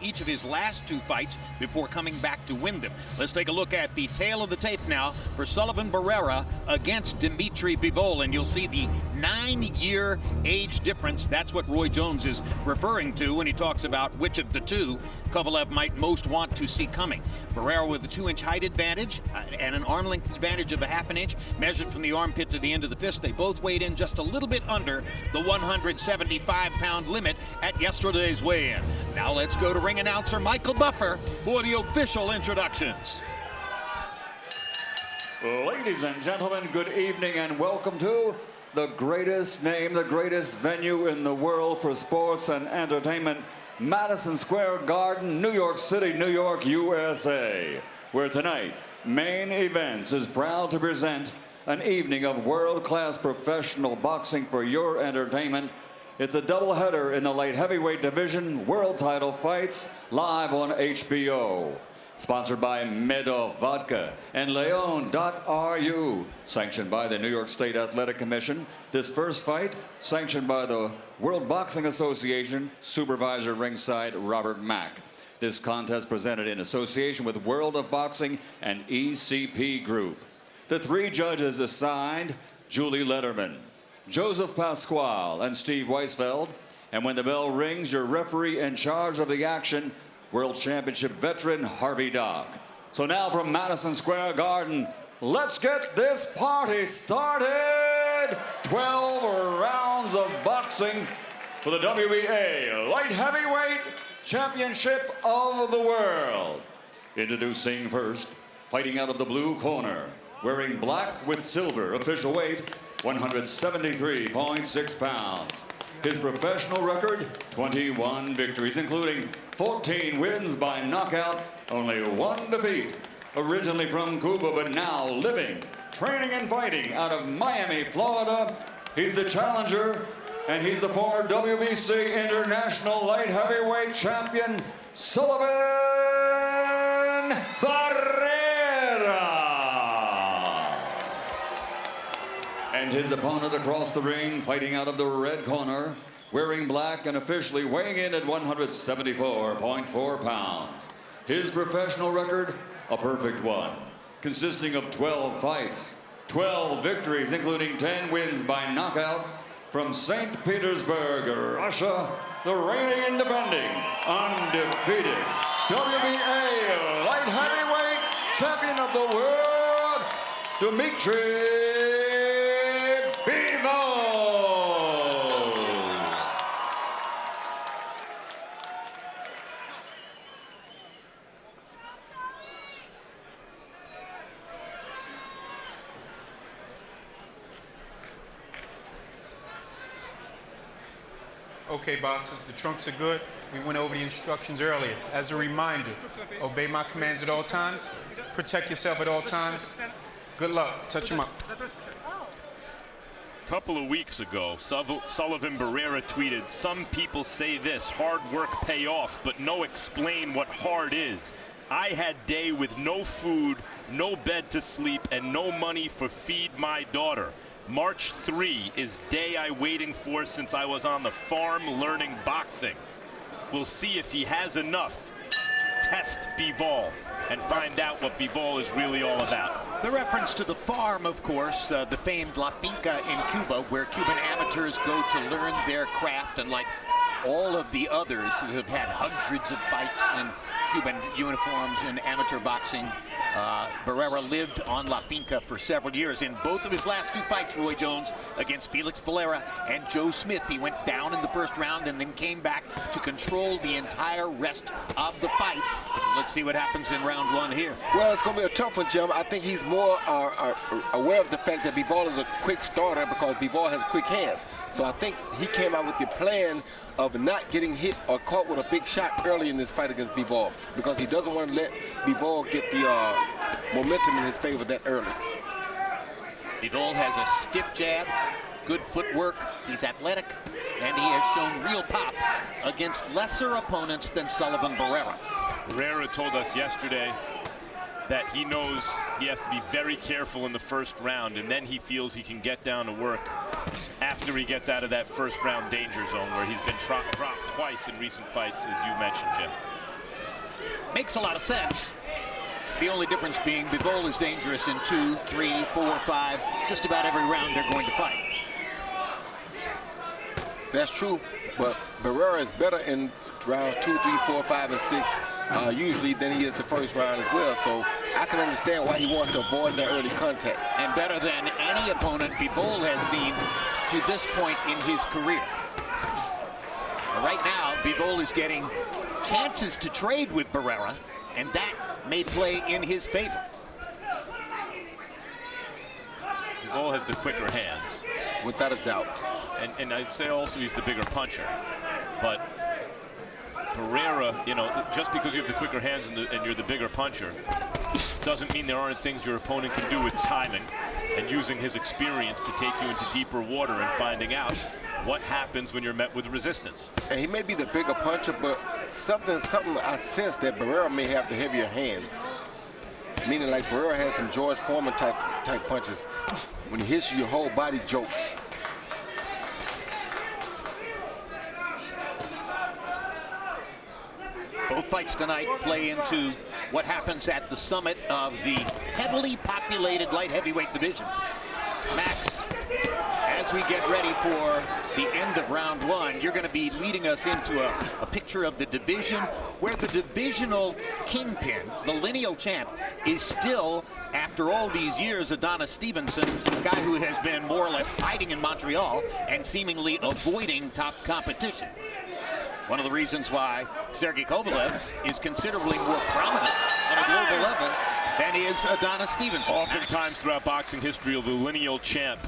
each of his last 2 fights before coming back to win them. Let's take a look at the tail of the tape now for Sullivan Barrera against Dmitry Bivol, and you'll see the 9-year age difference. That's what Roy Jones is referring to when he talks about which of the two Kovalev might most want to see coming. Barrera with a 2-inch height advantage and an arm length advantage of a ½ inch, measured from the armpit to the end of the fist. They both weighed in just a little bit under the 175-pound limit at yesterday's weigh-in. Now let's go to ring announcer Michael Buffer for the official introductions. Ladies and gentlemen, good evening and welcome to the greatest name, the greatest venue in the world for sports and entertainment, Madison Square Garden, New York City, New York, USA, where tonight, Main Events is proud to present an evening of world-class professional boxing for your entertainment. It's a doubleheader in the light heavyweight division, world title fights, live on HBO. Sponsored by Medov Vodka and Leon.ru, sanctioned by the New York State Athletic Commission. This first fight, sanctioned by the World Boxing Association, supervisor ringside Robert Mack. This contest presented in association with World of Boxing and ECP Group. The 3 judges assigned: Julie Letterman, Joseph Pasquale, and Steve Weisfeld. And when the bell rings, your referee in charge of the action, World Championship veteran Harvey Dock. So now from Madison Square Garden, let's get this party started. 12 rounds of boxing for the WBA Light Heavyweight Championship of the World. Introducing first, fighting out of the blue corner, wearing black with silver, official weight 173.6 pounds. His professional record, 21 victories, including 14 wins by knockout, only 1 defeat. Originally from Cuba, but now living, training, and fighting out of Miami, Florida. He's the challenger, and he's the former WBC International Light Heavyweight Champion, Sullivan Barrera. And his opponent across the ring, fighting out of the red corner, wearing black and officially weighing in at 174.4 pounds. His professional record, a perfect one, consisting of 12 fights, 12 victories, including 10 wins by knockout. From St. Petersburg, Russia, the reigning and defending, undefeated WBA Light Heavyweight Champion of the World, Dmitry Bivol. Okay, boxers, the trunks are good. We went over the instructions earlier. As a reminder, obey my commands at all times. Protect yourself at all times. Good luck. Touch him up. A couple of weeks ago, Sullivan Barrera tweeted, "Some people say this, hard work pay off, but no explain what hard is. I had day with no food, no bed to sleep, and no money for feed my daughter. March 3 is day I waiting for since I was on the farm learning boxing." We'll see if he has enough to test Bivol and find out what Bivol is really all about. The reference to the farm, of course, the famed La Finca in Cuba, where Cuban amateurs go to learn their craft, and like all of the others who have had hundreds of fights in Cuban uniforms in amateur boxing, Barrera lived on La Finca for several years. In both of his last 2 fights, Roy Jones, against Felix Valera and Joe Smith, he went down in the first round and then came back to control the entire rest of the fight. So let's see what happens in round 1 here. Well, it's going to be a tough one, Jim. I think he's more aware of the fact that Bivol is a quick starter because Bivol has quick hands. So I think he came out with the plan of not getting hit or caught with a big shot early in this fight against Bivol, because he doesn't want to let Bivol get the momentum in his favor that early. Bivol has a stiff jab, good footwork, he's athletic, and he has shown real pop against lesser opponents than Sullivan Barrera. Barrera told us yesterday that he knows he has to be very careful in the first round, and then he feels he can get down to work after he gets out of that first round danger zone where he's been dropped twice in recent fights, as you mentioned, Jim. makes a lot of sense. The only difference being Bivol is dangerous in 2, 3, 4, 5, just about every round they're going to fight. That's true, but Barrera is better in rounds 2, 3, 4, 5, and 6 usually than he is the first round as well. So I can understand why he wants to avoid that early contact. And better than any opponent Bivol has seen to this point in his career. Right now, Bivol is getting chances to trade with Barrera, and that may play in his favor. Bivol has the quicker hands. Without a doubt. And I'd say also he's the bigger puncher. But Barrera, you know, just because you have the quicker hands and you're the bigger puncher doesn't mean there aren't things your opponent can do with timing and using his experience to take you into deeper water and finding out what happens when you're met with resistance. And he may be the bigger puncher, but something I sense that Barrera may have the heavier hands. Meaning like Barrera has some George Foreman type punches. When he hits you, your whole body jolts. Both fights tonight play into what happens at the summit of the heavily populated light heavyweight division. Max, as we get ready for the end of round 1, you're going to be leading us into a picture of the division where the divisional kingpin, the lineal champ, is still, after all these years, Adonis Stevenson, a guy who has been more or less hiding in Montreal and seemingly avoiding top competition. One of the reasons why Sergey Kovalev is considerably more prominent on a global level than is Adonis Stevenson. Oftentimes throughout boxing history, the lineal champ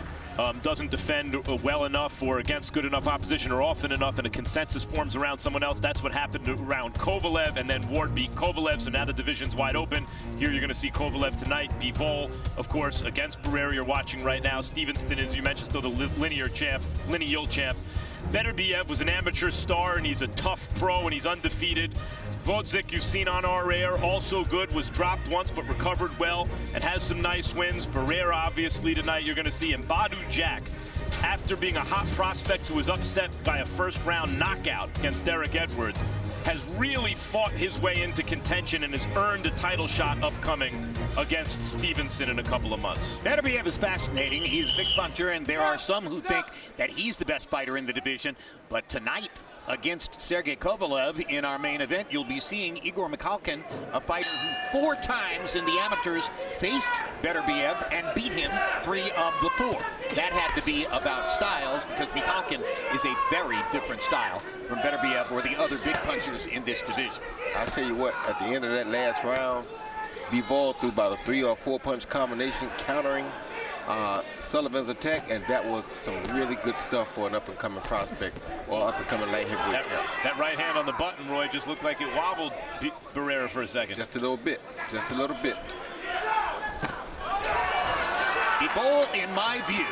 doesn't defend well enough or against good enough opposition or often enough, and a consensus forms around someone else. That's what happened around Kovalev, and then Ward beat Kovalev, so now the division's wide open. Here you're going to see Kovalev tonight. Bivol, of course, against Barrera, you're watching right now. Stevenson, as you mentioned, still the lineal champ. Beterbiev was an amateur star, and he's a tough pro, and he's undefeated. Vodzik, you've seen on our air, also good, was dropped once but recovered well and has some nice wins. Barrera, obviously, tonight you're going to see him. Badu Jack, after being a hot prospect who was upset by a first-round knockout against Derek Edwards, has really fought his way into contention and has earned a title shot upcoming against Stevenson in a couple of months. Beterbiev is fascinating. He's a big puncher, and there are some who think that he's the best fighter in the division. But tonight, against Sergey Kovalev in our main event, you'll be seeing Igor Mikhalkin, a fighter who 4 times in the amateurs faced Beterbiev and beat him 3 of the 4. That had to be about styles, because Mikhalkin is a very different style from Beterbiev or the other big punchers in this division. I'll tell you what, at the end of that last round, Bivol threw about a 3 or 4 punch combination countering Sullivan's attack, and that was some really good stuff for an up-and-coming prospect or up-and-coming light heavyweight. That right hand on the button, Roy, just looked like it wobbled Barrera for a second. Just a little bit, just a little bit. Bivol, in my view,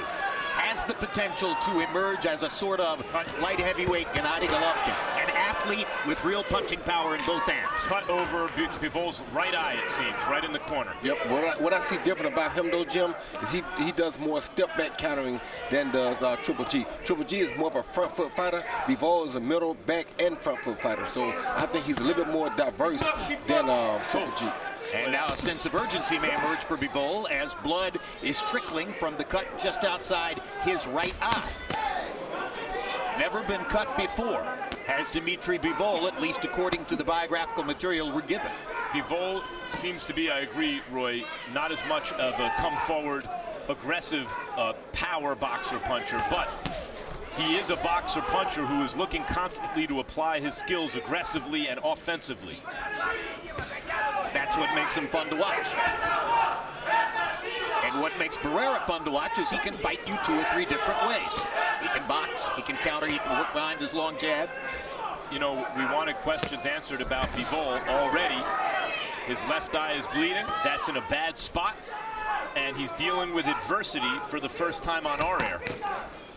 has the potential to emerge as a sort of light heavyweight Gennady Golovkin, an athlete with real punching power in both hands. Cut over Bivol's right eye, it seems, right in the corner. Yep. What I see different about him, though, Jim, is he does more step-back countering than does Triple G. Triple G is more of a front-foot fighter. Bivol is a middle, back, and front-foot fighter. So I think he's a little bit more diverse than Triple G. And now a sense of urgency may emerge for Bivol as blood is trickling from the cut just outside his right eye. Never been cut before, has Dmitry Bivol, at least according to the biographical material we're given. Bivol seems to be, I agree, Roy, not as much of a come-forward, aggressive power boxer puncher, but he is a boxer puncher who is looking constantly to apply his skills aggressively and offensively. That's what makes him fun to watch. And what makes Barrera fun to watch is he can fight you 2 or 3 different ways. He can box, he can counter, he can work behind his long jab. You know, we wanted questions answered about Bivol already. His left eye is bleeding. That's in a bad spot. And he's dealing with adversity for the first time on our air.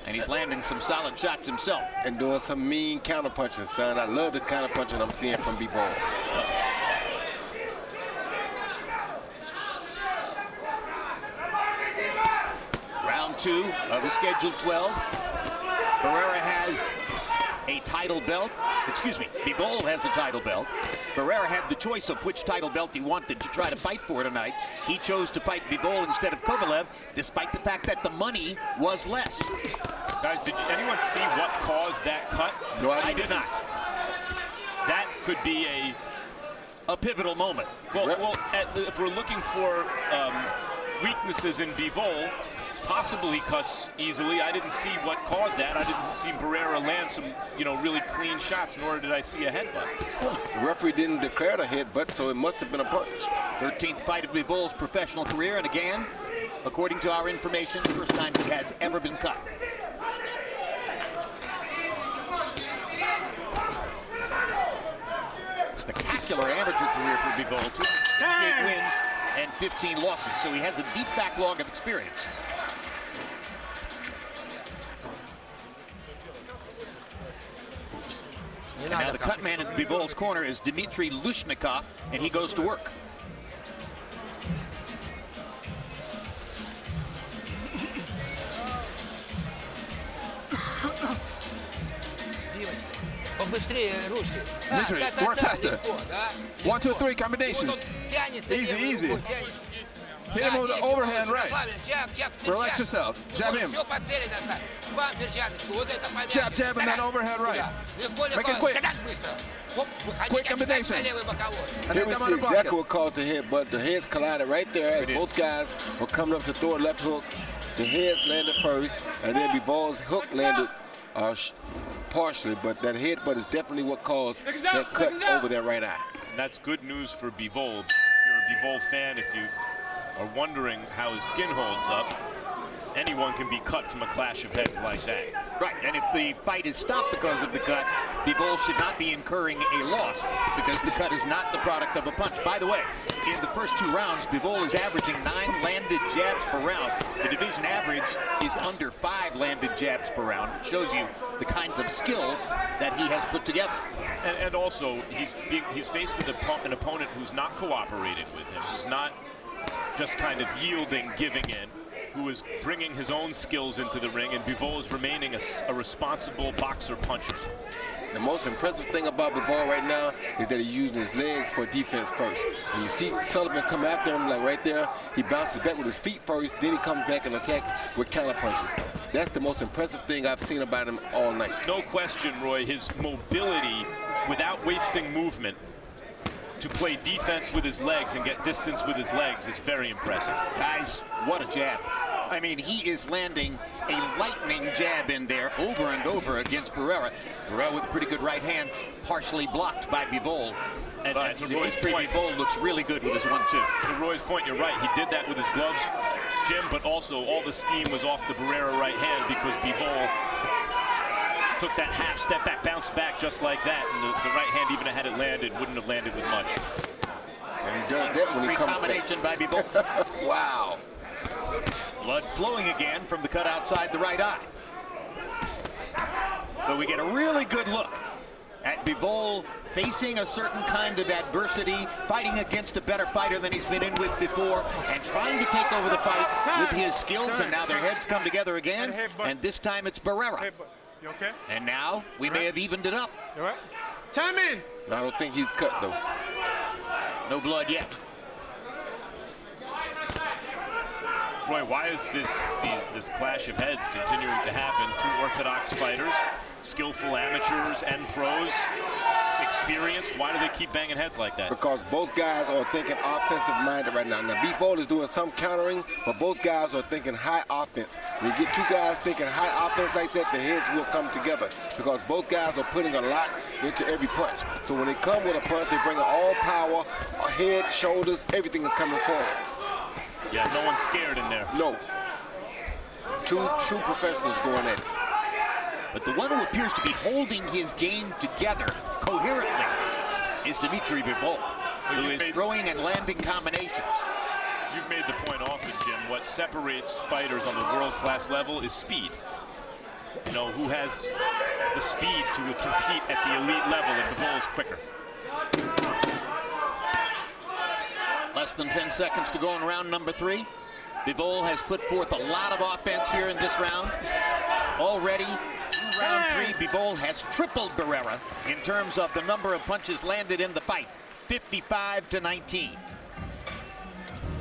And he's landing some solid shots himself. And doing some mean counterpunching, son. I love the counterpunching I'm seeing from Bivol. Round 2 of the scheduled 12. Barrera has a title belt. Excuse me, Bivol has a title belt. Barrera had the choice of which title belt he wanted to try to fight for tonight. He chose to fight Bivol instead of Kovalev, despite the fact that the money was less. Guys, did anyone see what caused that cut? No, I did not. That could be A pivotal moment. well, if we're looking for weaknesses in Bivol, it's possible he cuts easily. I didn't see what caused that. I didn't see Barrera land some, really clean shots, nor did I see a headbutt. The referee didn't declare the headbutt, so it must have been a punch. 13th fight of Bivol's professional career, and again, according to our information, the first time he has ever been cut. Spectacular amateur career for Bivol, 268 wins and 15 losses, so he has a deep backlog of experience. And now the cut man in Bivol's corner is Dmitry Lushnikov, and he goes to work. Dmitry, work faster. 1, 2, 3 combinations. Easy, easy. Hit him with the overhand right. Relax yourself. Jab him. Jab, jab, and then overhand right. Make it quick. Quick combination. Here we see exactly what caused the headbutt. The heads collided right there as both guys were coming up to throw a left hook. The heads landed first, and then Bivol's hook landed partially, but that headbutt is definitely what caused that cut over their right eye. And that's good news for Bivol. If you're a Bivol fan, if you are wondering how his skin holds up, anyone can be cut from a clash of heads like that. Right, and if the fight is stopped because of the cut, Bivol should not be incurring a loss because the cut is not the product of a punch. By the way, in the first 2 rounds, Bivol is averaging 9 landed jabs per round. The division average is under 5 landed jabs per round. It shows you the kinds of skills that he has put together. And also, he's faced with an opponent who's not cooperating with him, who's not just kind of yielding, giving in, who is bringing his own skills into the ring, and Bivol is remaining a responsible boxer puncher. The most impressive thing about Bivol right now is that he's using his legs for defense first. When you see Sullivan come after him, like right there, he bounces back with his feet first, then he comes back and attacks with counter punches. That's the most impressive thing I've seen about him all night. No question, Roy, his mobility without wasting movement to play defense with his legs and get distance with his legs is very impressive. Guys, what a jab. I mean, he is landing a lightning jab in there over and over against Barrera. Barrera with a pretty good right hand, partially blocked by Bivol. But to Roy's Dmitry point, Bivol looks really good with his 1-2. To Roy's point, you're right. He did that with his gloves, Jim, but also all the steam was off the Barrera right hand because Bivol took that half step back, bounced back just like that, and the right hand, even had it landed, wouldn't have landed with much. And he does that when he comes back. Combination by Bivol. Wow. Blood flowing again from the cut outside the right eye. So we get a really good look at Bivol facing a certain kind of adversity, fighting against a better fighter than he's been in with before, and trying to take over the fight with his skills. And now their heads come together again, and this time it's Barrera. You okay? And now we may have evened it up. You all right? Time in. I don't think he's cut, though. No blood yet. Roy, why is this clash of heads continuing to happen? 2 orthodox fighters, skillful amateurs and pros, experienced. Why do they keep banging heads like that? Because both guys are thinking offensive-minded right now. Now, Bivol is doing some countering, but both guys are thinking high offense. When you get 2 guys thinking high offense like that, the heads will come together because both guys are putting a lot into every punch. So when they come with a punch, they bring all power, head, shoulders, everything is coming forward. Yeah, no one's scared in there. No. 2 true professionals going at it. But the one who appears to be holding his game together coherently is Dmitry Bivol, who is throwing and landing combinations. You've made the point often, Jim. What separates fighters on the world-class level is speed. You know, who has the speed to compete at the elite level, and Bivol is quicker. Less than 10 seconds to go in round number 3. Bivol has put forth a lot of offense here in this round. Already, in round 3, Bivol has tripled Barrera in terms of the number of punches landed in the fight. 55-19.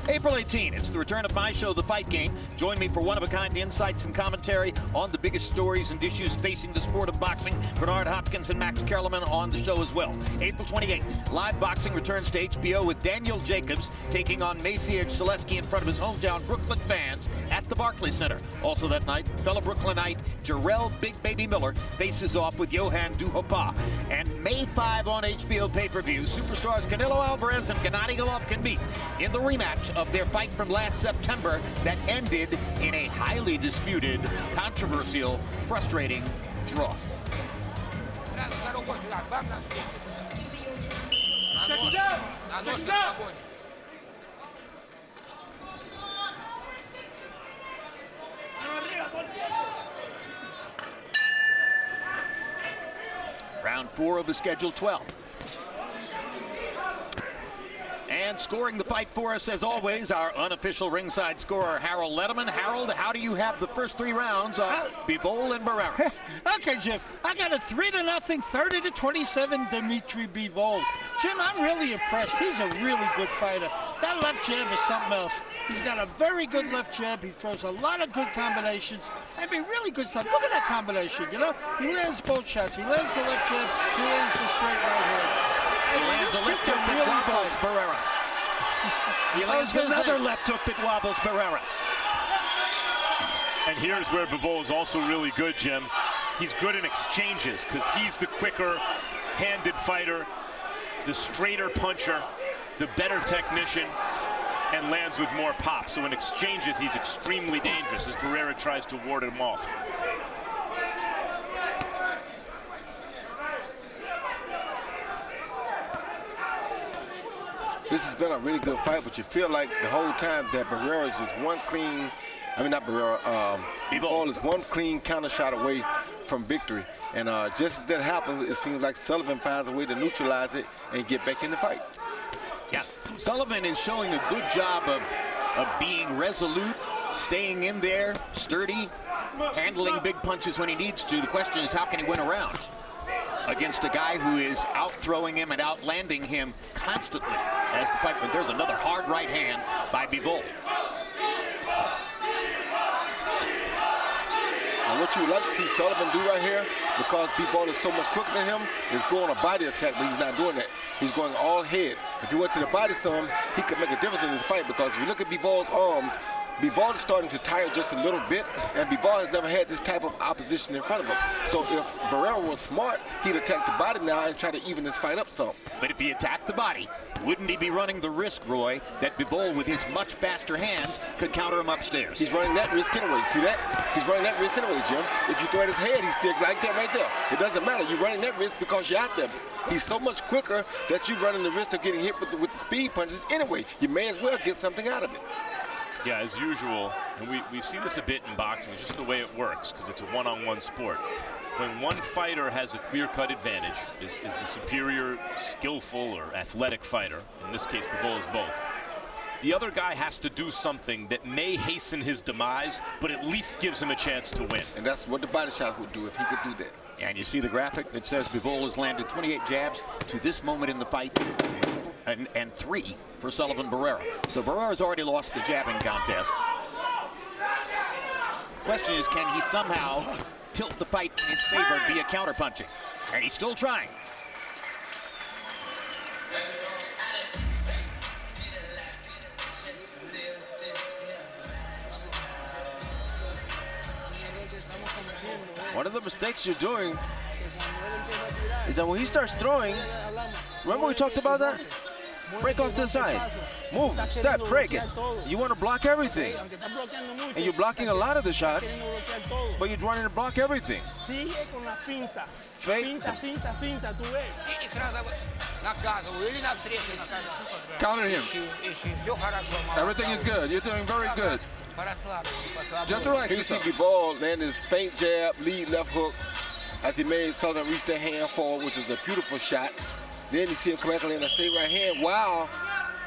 April 18, it's the return of my show, The Fight Game. Join me for one-of-a-kind insights and commentary on the biggest stories and issues facing the sport of boxing. Bernard Hopkins and Max Kellerman on the show as well. April 28, live boxing returns to HBO with Daniel Jacobs taking on Maciej Zaleski in front of his hometown Brooklyn fans at the Barclays Center. Also that night, fellow Brooklynite Jarrell Big Baby Miller faces off with Johan Duhaupas. And May 5 on HBO pay-per-view, superstars Canelo Alvarez and Gennady Golovkin meet in the rematch of their fight from last September that ended in a highly disputed, controversial, frustrating draw. Round 4 of the scheduled 12. And scoring the fight for us, as always, our unofficial ringside scorer, Harold Letterman. Harold, how do you have the first 3 rounds of Bivol and Barrera? Okay, Jim. I got a 3-0, 30-27, Dmitry Bivol. Jim, I'm really impressed. He's a really good fighter. That left jab is something else. He's got a very good left jab. He throws a lot of good combinations. I mean, really good stuff. Look at that combination, you know? He lands both shots. He lands the left jab. He lands the straight right hand. He lands a left hook that wobbles Barrera. He lands another left hook that wobbles Barrera. And here's where Bivol is also really good, Jim. He's good in exchanges because he's the quicker-handed fighter, the straighter puncher, the better technician, and lands with more pop. So in exchanges, he's extremely dangerous as Barrera tries to ward him off. This has been a really good fight, but you feel like the whole time that Barrera is just one clean, I mean not Barrera, Bivol is one clean counter shot away from victory. And just as that happens, it seems like Sullivan finds a way to neutralize it and get back in the fight. Yeah, Sullivan is showing a good job of being resolute, staying in there, sturdy, handling big punches when he needs to. The question is, how can he win a round against a guy who is out-throwing him and out-landing him constantly as the fight. But there's another hard right hand by Bivol. And what you would like to see Sullivan do right here, because Bivol is so much quicker than him, is go on a body attack, but he's not doing that. He's going all head. If he went to the body some, he could make a difference in this fight, because if you look at Bivol's arms, Bivol is starting to tire just a little bit, and Bivol has never had this type of opposition in front of him. So if Barrera was smart, he'd attack the body now and try to even this fight up some. But if he attacked the body, wouldn't he be running the risk, Roy, that Bivol, with his much faster hands, could counter him upstairs? He's running that risk anyway. See that? He's running that risk anyway, Jim. If you throw at his head, he's still like that right there. It doesn't matter. You're running that risk because you're out there. He's so much quicker that you're running the risk of getting hit with the speed punches anyway. You may as well get something out of it. Yeah, as usual, and we see this a bit in boxing, it's just the way it works, because it's a one-on-one sport. When one fighter has a clear-cut advantage, is the superior, skillful, or athletic fighter, in this case, Bivol is both, the other guy has to do something that may hasten his demise, but at least gives him a chance to win. And that's what the body shot would do if he could do that. And you see the graphic that says Bivol has landed 28 jabs to this moment in the fight, and 3 for Sullivan Barrera. So Barrera's already lost the jabbing contest. The question is, can he somehow tilt the fight in his favor via counterpunching? And he's still trying. One of the mistakes you're doing is that when he starts throwing, remember we talked about that? Break off to the side. Move, step, break it. You want to block everything. And you're blocking a lot of the shots, but you're trying to block everything. Fake. Counter him. Everything is good. You're doing very good. Just relax Here you see yourself. Bivol land his feint jab, lead left hook. After he made Sullivan reach their hand forward, which is a beautiful shot. Then you see him come back and land a straight right hand while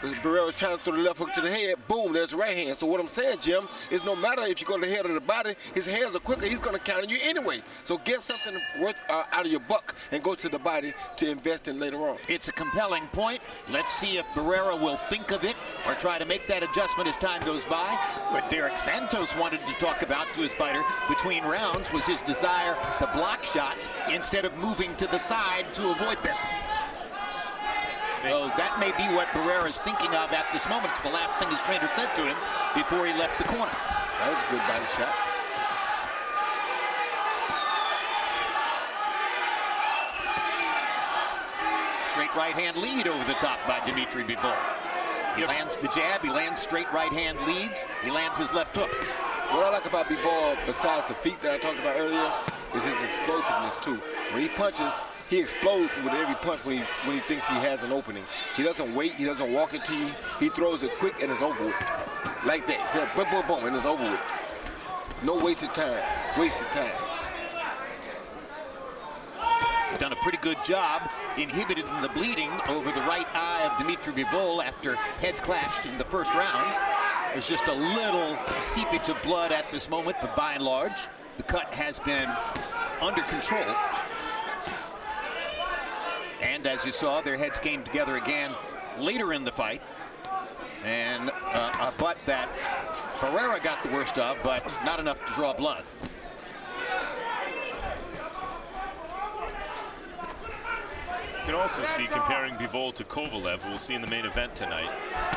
Barrera's trying to throw the left hook to the head. Boom, there's the right hand. So what I'm saying, Jim, is no matter if you go to the head or the body, his hands are quicker. He's going to counter you anyway. So get something worth out of your buck and go to the body to invest in later on. It's a compelling point. Let's see if Barrera will think of it or try to make that adjustment as time goes by. What Derek Santos wanted to talk about to his fighter between rounds was his desire to block shots instead of moving to the side to avoid them. So that may be what Barrera's thinking of at this moment. It's the last thing his trainer said to him before he left the corner. That was a good body shot. Straight right hand lead over the top by Dmitry Bivol. He lands the jab, he lands straight right hand leads, he lands his left hook. What I like about Bivol, besides the feet that I talked about earlier, is his explosiveness too. When he punches, he explodes with every punch when he thinks he has an opening. He doesn't wait, he doesn't walk it to you. He throws it quick and it's over with. Like that. He said boom, boom, boom, and it's over with. No wasted time. Wasted time. He's done a pretty good job inhibiting the bleeding over the right eye of Dmitry Bivol after heads clashed in the first round. There's just a little seepage of blood at this moment, but by and large, the cut has been under control. And as you saw, their heads came together again later in the fight. And a butt that Barrera got the worst of, but not enough to draw blood. You can also see, comparing Bivol to Kovalev, who we'll see in the main event tonight,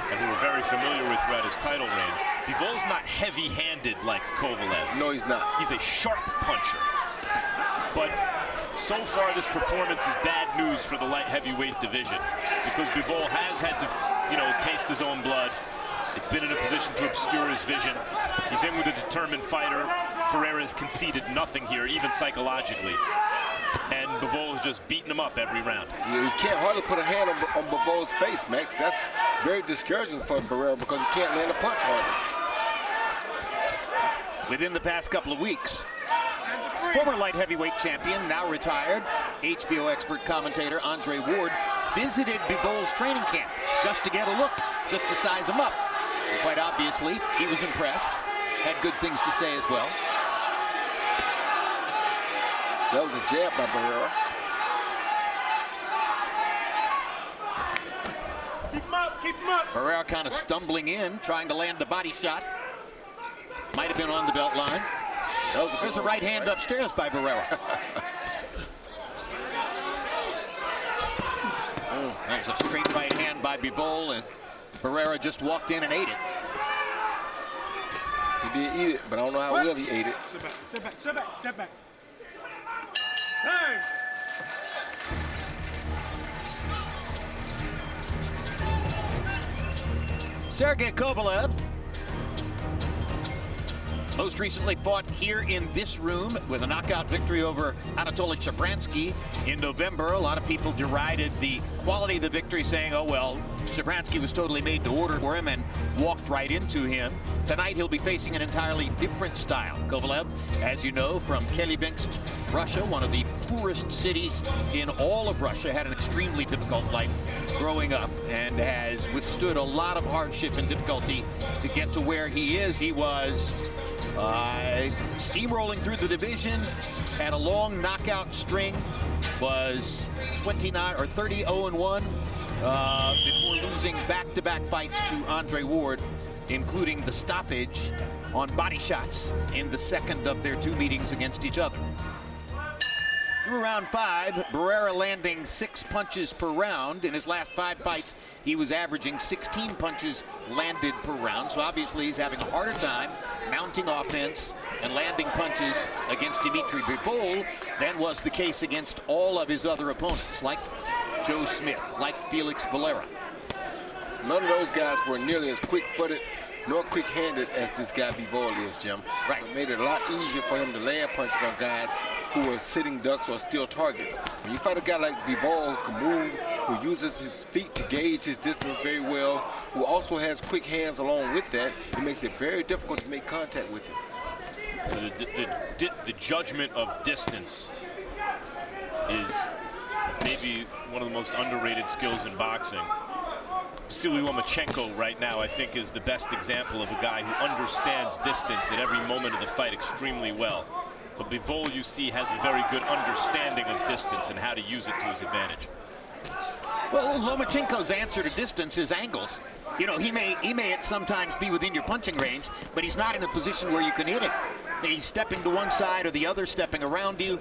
and who we're very familiar with throughout his title reign. Bivol's not heavy-handed like Kovalev. No, he's not. He's a sharp puncher. But so far, this performance is bad news for the light heavyweight division, because Bivol has had to, taste his own blood. It's been in a position to obscure his vision. He's in with a determined fighter. Barrera's conceded nothing here, even psychologically. And Bivol has just beaten him up every round. Yeah, he can't hardly put a hand on Bivol's face, Max. That's very discouraging for Barrera because he can't land a punch hardly. Within the past couple of weeks, former light heavyweight champion, now retired, HBO expert commentator Andre Ward visited Bivol's training camp just to get a look, just to size him up. And quite obviously, he was impressed, had good things to say as well. That was a jab by Barrera. Keep him up, keep him up. Barrera kind of stumbling in, trying to land a body shot. Might have been on the belt line. There's a right hand upstairs by Barrera. There's a straight right hand by Bivol, and Barrera just walked in and ate it. He did eat it, but I don't know how well he ate it. Sit back, sit back, sit back, step back. Hey! Sergey Kovalev most recently fought here in this room with a knockout victory over Anatoly Shabransky in November. A lot of people derided the quality of the victory, saying, oh, well, Shabransky was totally made to order for him and walked right into him. Tonight, he'll be facing an entirely different style. Kovalev, as you know, from Chelyabinsk, Russia, one of the poorest cities in all of Russia, had an extremely difficult life growing up and has withstood a lot of hardship and difficulty to get to where he is. He was steamrolling through the division, had a long knockout string, was 30-0-1 before losing back-to-back fights to Andre Ward, including the stoppage on body shots in the second of their two meetings against each other. Through round 5, Barrera landing 6 punches per round. In his last 5 fights, he was averaging 16 punches landed per round. So obviously he's having a harder time mounting offense and landing punches against Dmitry Bivol than was the case against all of his other opponents, like Joe Smith, like Felix Valera. None of those guys were nearly as quick-footed nor quick-handed as this guy Bivol is, Jim. Right. It made it a lot easier for him to land punches on guys who are sitting ducks or steal targets. When you fight a guy like Bivol who can move, who uses his feet to gauge his distance very well, who also has quick hands along with that, it makes it very difficult to make contact with him. The judgment of distance is maybe one of the most underrated skills in boxing. Lomachenko right now, I think, is the best example of a guy who understands distance at every moment of the fight extremely well. But Bivol, you see, has a very good understanding of distance and how to use it to his advantage. Well, Lomachenko's answer to distance is angles. You know, he may at sometimes be within your punching range, but he's not in a position where you can hit him. He's stepping to one side or the other, stepping around you.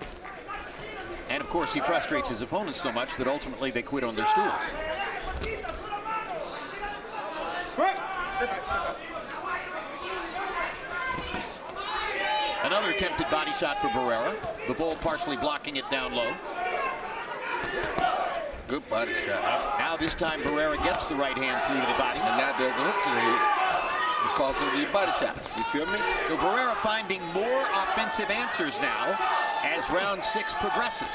And of course, he frustrates his opponents so much that ultimately they quit on their stools. Another attempted body shot for Barrera. Bivol partially blocking it down low. Good body shot. Now this time Barrera gets the right hand through to the body. And now there's a hook to the head because of the body shots. You feel me? So Barrera finding more offensive answers now as round 6 progresses.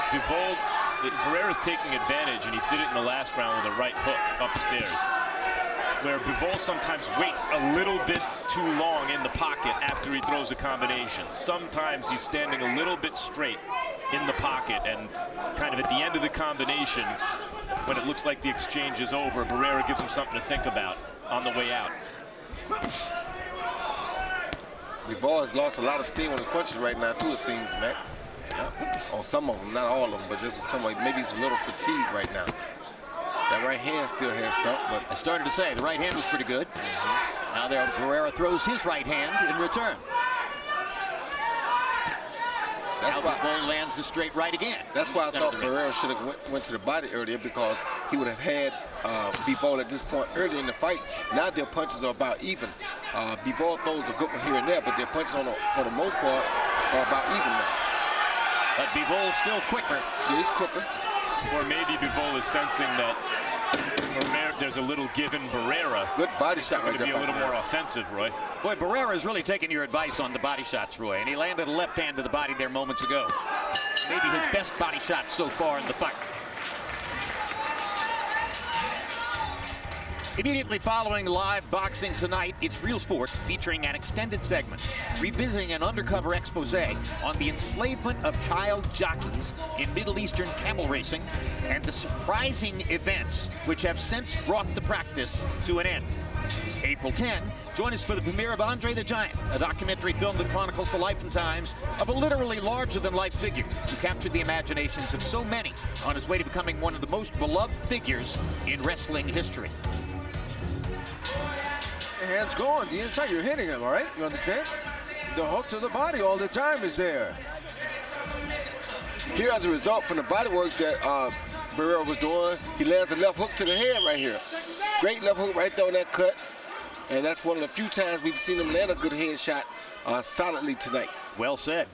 Bivol, Barrera's taking advantage, and he did it in the last round with a right hook upstairs, where Bivol sometimes waits a little bit too long in the pocket after he throws a combination. Sometimes he's standing a little bit straight in the pocket, and kind of at the end of the combination, when it looks like the exchange is over, Barrera gives him something to think about on the way out. Bivol has lost a lot of steam on his punches right now, too, it seems, Max. Yeah. On some of them, not all of them, but just some, like maybe he's a little fatigued right now. That right hand still has thump, but I started to say the right hand was pretty good. Now there, Barrera throws his right hand in return. Now Bivol lands the straight right again. That's why I thought Barrera should have went to the body earlier, because he would have had Bivol at this point earlier in the fight. Now their punches are about even. Bivol throws a good one here and there, but their punches for the most part are about even now. But Bivol's still quicker. Yeah, he's quicker. Or maybe Bivol is sensing that there's a little give in Barrera. Good body shot right there. Be a little more offensive, Roy. Boy, Barrera is really taking your advice on the body shots, Roy, and he landed a left hand to the body there moments ago. Maybe his best body shot so far in the fight. Immediately following live boxing tonight, it's Real Sports featuring an extended segment revisiting an undercover expose on the enslavement of child jockeys in Middle Eastern camel racing and the surprising events which have since brought the practice to an end. April 10, join us for the premiere of Andre the Giant, a documentary film that chronicles the life and times of a literally larger-than-life figure who captured the imaginations of so many on his way to becoming one of the most beloved figures in wrestling history. Hands going, the inside, you're hitting him, all right? You understand? The hook to the body all the time is there. Here, as a result from the body work that Barrera was doing, he lands a left hook to the head right here. Great left hook right there on that cut. And that's one of the few times we've seen him land a good head shot solidly tonight. Well said.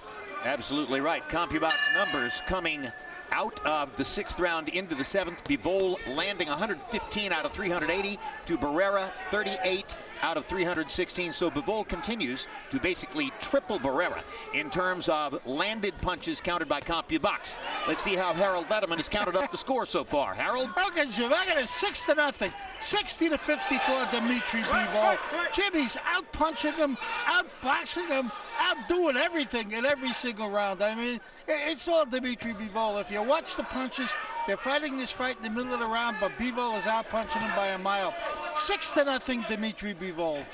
Absolutely right. CompuBox numbers coming out of the 6th round into the 7th. Bivol landing 115 out of 380 to Barrera 38 out of 316. So Bivol continues to basically triple Barrera in terms of landed punches counted by CompuBox. Let's see how Harold Letterman has counted up the score so far. Harold? Okay, Jim, I got it 6-0. 60-54 Dmitry Bivol. Jimmy's out punching him, out boxing him, out doing everything in every single round. I mean, it's all Dmitry Bivol. If you watch the punches, they're fighting this fight in the middle of the round, but Bivol is out punching him by a mile. 6-0 Dmitry Bivol.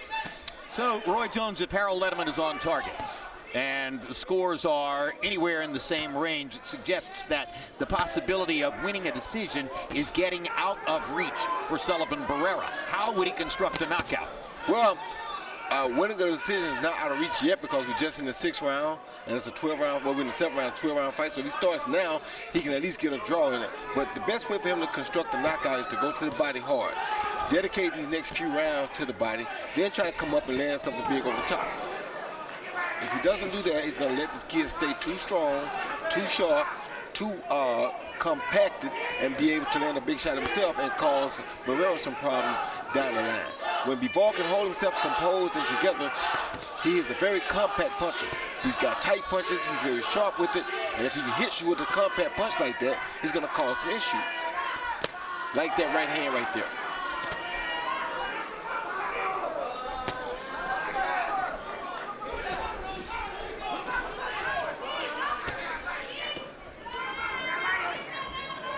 So, Roy Jones, if Harold Letterman is on target and the scores are anywhere in the same range, it suggests that the possibility of winning a decision is getting out of reach for Sullivan Barrera. How would he construct a knockout? Well, winning a decision is not out of reach yet because we're just in the 6th round, and it's a 12-round, well, we're in the 7th round, 12-round fight. So if he starts now, he can at least get a draw in it. But the best way for him to construct a knockout is to go to the body hard. Dedicate these next few rounds to the body, then try to come up and land something big over the top. If he doesn't do that, he's going to let this kid stay too strong, too sharp, too compacted, and be able to land a big shot himself and cause Barrera some problems down the line. When Bivol can hold himself composed and together, he is a very compact puncher. He's got tight punches, he's very sharp with it, and if he hits you with a compact punch like that, he's going to cause some issues. Like that right hand right there.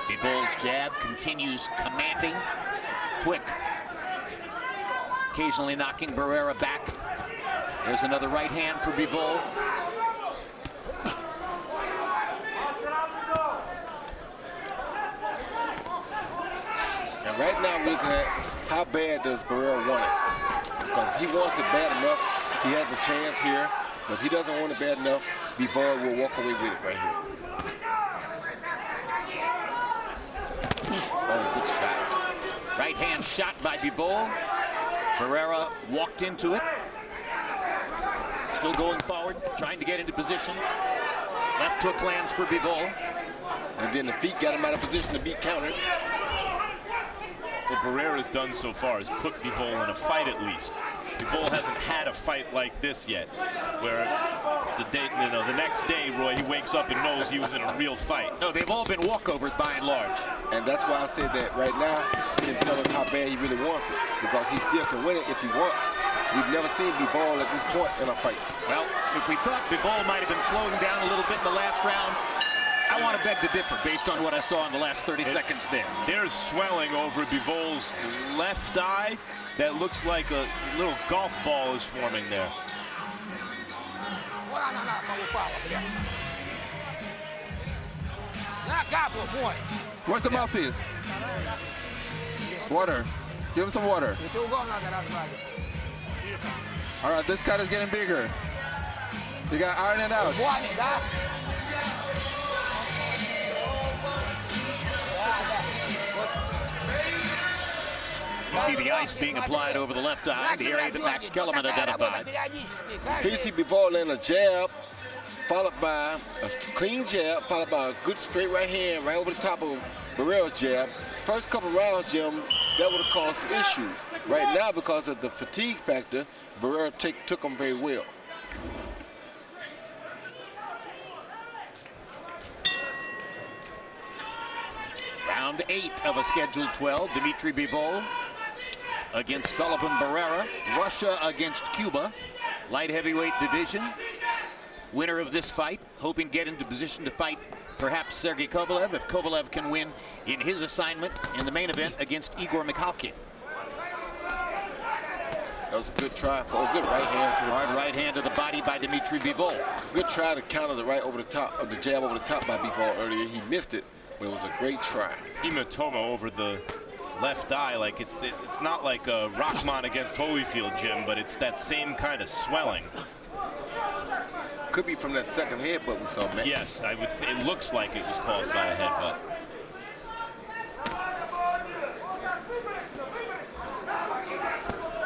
Bivol's jab continues commanding. quick. Occasionally knocking Barrera back. There's another right hand for Bivol. And right now we're looking at how bad does Barrera want it. Because if he wants it bad enough, he has a chance here. But if he doesn't want it bad enough, Bivol will walk away with it right here. Oh, good shot. Right hand shot by Bivol. Barrera walked into it. Still going forward, trying to get into position. Left hook lands for Bivol. And then the feet got him out of position to be countered. What Barrera's done so far is put Bivol in a fight at least. Bivol hasn't had a fight like this yet, where the next day, Roy, he wakes up and knows he was in a real fight. No, they've all been walkovers by and large. And that's why I said that right now, he can tell us how bad he really wants it, because he still can win it if he wants. We've never seen Bivol at this point in a fight. Well, if we thought Bivol might have been slowing down a little bit in the last round, I want to beg to differ based on what I saw in the last 30 seconds there. There's swelling over Bivol's left eye that looks like a little golf ball is forming there. Where's the mouthpiece? Water. Give him some water. All right, this cut is getting bigger. You got to iron it out. You see the ice being applied over the left eye, the area that Max Kellerman identified. Here you see Bivol land a jab, followed by a clean jab, followed by a good straight right hand right over the top of Barrera's jab. First couple rounds, Jim, that would have caused some issues. Right now, because of the fatigue factor, Barrera took him very well. Round 8 of a scheduled 12, Dmitry Bivol against Sullivan Barrera. Russia against Cuba, light heavyweight division. Winner of this fight, hoping to get into position to fight perhaps Sergey Kovalev, if Kovalev can win in his assignment in the main event against Igor Mikhalkin. That was a good try for a good right hand to the Hard body. right hand to the body by Dmitry Bivol. Good try to counter the right over the top of the jab over the top by Bivol earlier. He missed it, but it was a great try. Hematoma over the left eye, like it's not like a Rahman against Holyfield, Jim, but it's that same kind of swelling. Could be from that second headbutt we saw, man. Yes, it looks like it was caused by a headbutt.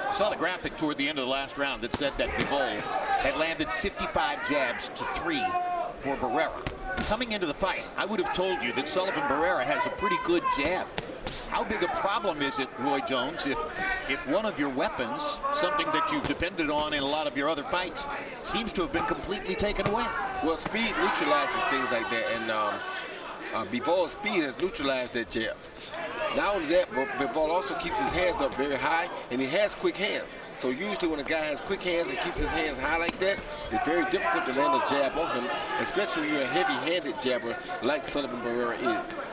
I saw the graphic toward the end of the last round that said that Bivol had landed 55 jabs to 3 for Barrera. Coming into the fight, I would have told you that Sullivan Barrera has a pretty good jab. How big a problem is it, Roy Jones, if one of your weapons, something that you've depended on in a lot of your other fights, seems to have been completely taken away? Well, speed neutralizes things like that, and Bivol's speed has neutralized that jab. Not only that, but Bivol also keeps his hands up very high, and he has quick hands. So usually when a guy has quick hands and keeps his hands high like that, it's very difficult to land a jab on him, especially when you're a heavy-handed jabber like Sullivan Barrera is.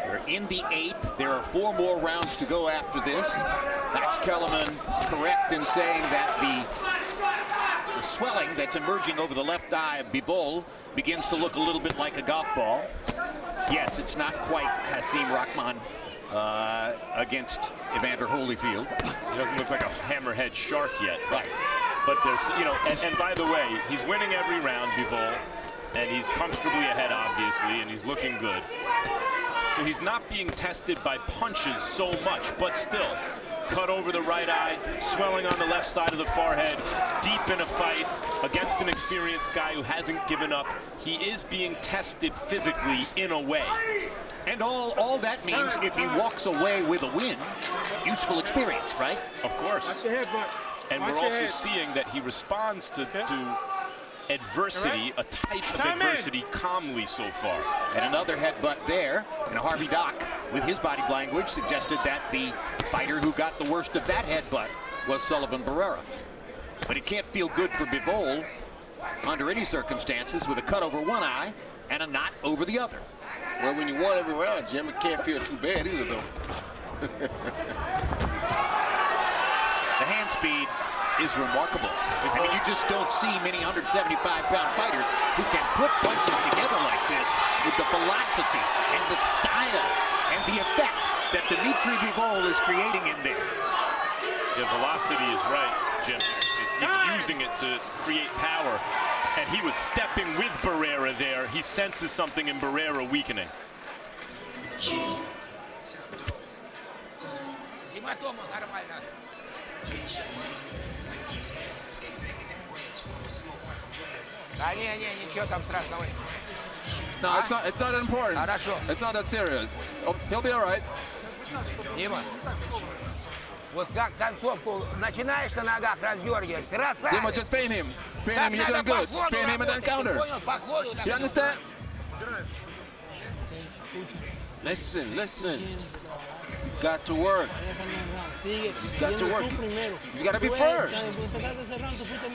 We're in the 8th. There are 4 more rounds to go after this. Max Kellerman correct in saying that the swelling that's emerging over the left eye of Bivol begins to look a little bit like a golf ball. Yes, it's not quite Hasim Rahman against Evander Holyfield. He doesn't look like a hammerhead shark yet. Right. But there's, and by the way, he's winning every round, Bivol, and he's comfortably ahead, obviously, and he's looking good. So he's not being tested by punches so much, but still, cut over the right eye, swelling on the left side of the forehead, deep in a fight against an experienced guy who hasn't given up. He is being tested physically in a way. And all that means, if he walks away with a win, useful experience, right? Of course. Watch your head, but and we're also seeing that he responds to adversity, a type of adversity, calmly so far. And another headbutt there, and Harvey Dock, with his body language, suggested that the fighter who got the worst of that headbutt was Sullivan Barrera. But it can't feel good for Bivol under any circumstances with a cut over one eye and a knot over the other. Well, when you won every round, Jim, it can't feel too bad either, though. The hand speed is remarkable. I mean, you just don't see many 175-pound fighters who can put punches together like this with the velocity and the style and the effect that Dmitry Bivol is creating in there. The velocity is right, Jim. He's using it to create power. And he was stepping with Barrera there. He senses something in Barrera weakening. No, it's not important. It's not that serious. Oh, he'll be all right. Вот как концовку начинаешь на ногах раздергивать. Красавец. Dima, just feign him. Feign him, you're doing good. Feign him and then counter. You understand? Listen, listen. You've got to work. You've got to work. You got to be first.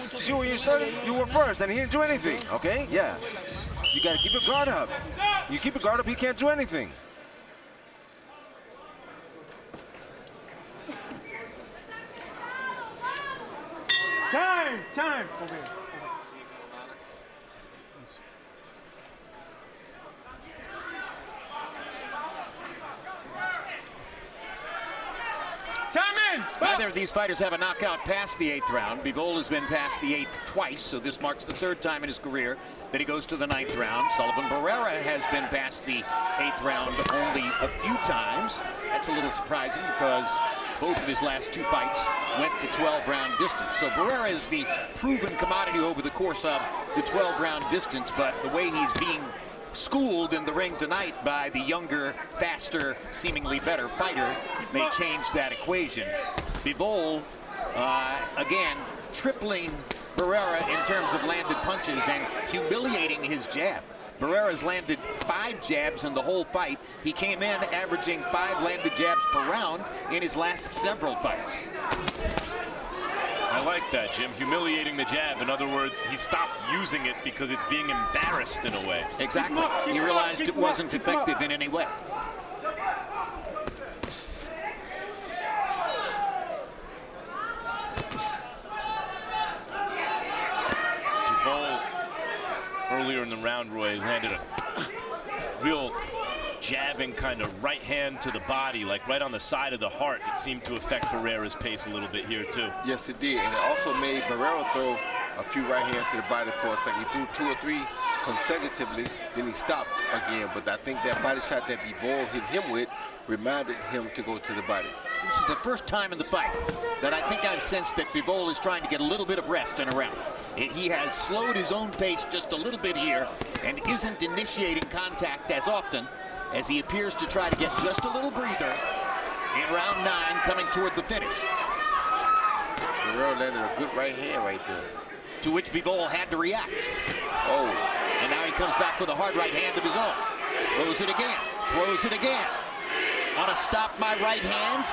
See when you started? You were first and he didn't do anything, okay? Yeah. You got to keep your guard up. You keep your guard up, he can't do anything. Time. Neither of these fighters have a knockout past the 8th round. Bivol has been past the 8th twice, so this marks the 3rd time in his career that he goes to the 9th round. Sullivan Barrera has been past the 8th round only a few times. That's a little surprising because both of his last 2 fights went the 12-round distance. So Barrera is the proven commodity over the course of the 12-round distance, but the way he's being schooled in the ring tonight by the younger, faster, seemingly better fighter may change that equation. Bivol, again, tripling Barrera in terms of landed punches and humiliating his jab. Barrera's landed 5 jabs in the whole fight. He came in averaging 5 landed jabs per round in his last several fights. I like that, Jim. Humiliating the jab. In other words, he stopped using it because it's being embarrassed in a way. Exactly. He realized it wasn't effective in any way. Bivol, earlier in the round, Roy, landed a real jabbing kind of right hand to the body, like right on the side of the heart. It seemed to affect Barrera's pace a little bit here, too. Yes, it did. And it also made Barrera throw a few right hands to the body for a second. He threw 2 or 3 consecutively, then he stopped again. But I think that body shot that Bivol hit him with reminded him to go to the body. This is the first time in the fight that I think I've sensed that Bivol is trying to get a little bit of rest in a round. He has slowed his own pace just a little bit here and isn't initiating contact as often as he appears to try to get just a little breather in round 9 coming toward the finish. Barrera landed a good right hand right there. To which Bivol had to react. Oh. And now he comes back with a hard right hand of his own. Throws it again, throws it again. Want to stop my right hand?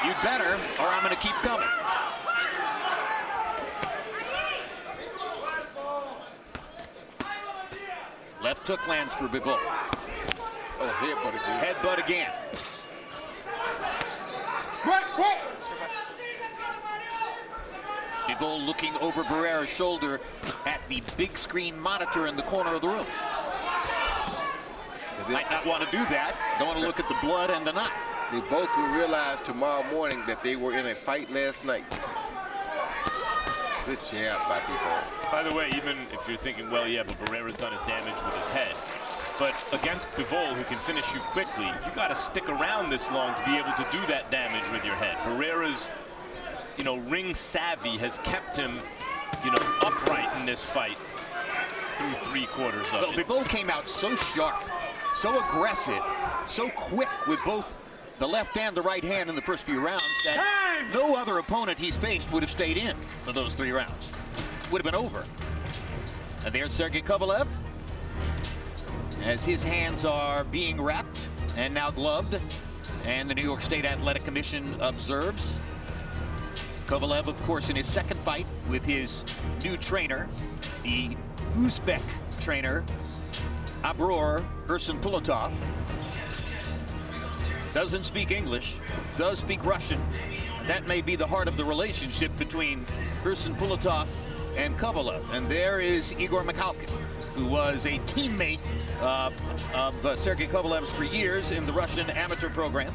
You'd better, or I'm going to keep coming. Left hook lands for Bivol. Oh, headbutt again. Headbutt again. Bivol looking over Barrera's shoulder at the big screen monitor in the corner of the room. Might not want to do that. Don't want to look at the blood and the knot. They both will realize tomorrow morning that they were in a fight last night. Good jab by Bivol. By the way, even if you're thinking, well, yeah, but Barrera's done his damage with his head. But against Bivol, who can finish you quickly, you got to stick around this long to be able to do that damage with your head. Barrera's, ring savvy has kept him, upright in this fight through 3/4 of it. Bivol came out so sharp, so aggressive, so quick with both the left and the right hand in the first few rounds that no other opponent he's faced would have stayed in for those 3 rounds. Would have been over. And there's Sergey Kovalev as his hands are being wrapped and now gloved, and the New York State Athletic Commission observes. Kovalev, of course, in his second fight with his new trainer, the Uzbek trainer, Abror Ersinpulotov. doesn't speak English, does speak Russian. That may be the heart of the relationship between Gerson Pulatov and Kovalev. And there is Igor Mikhalkin, who was a teammate of Sergei Kovalev's for years in the Russian amateur program,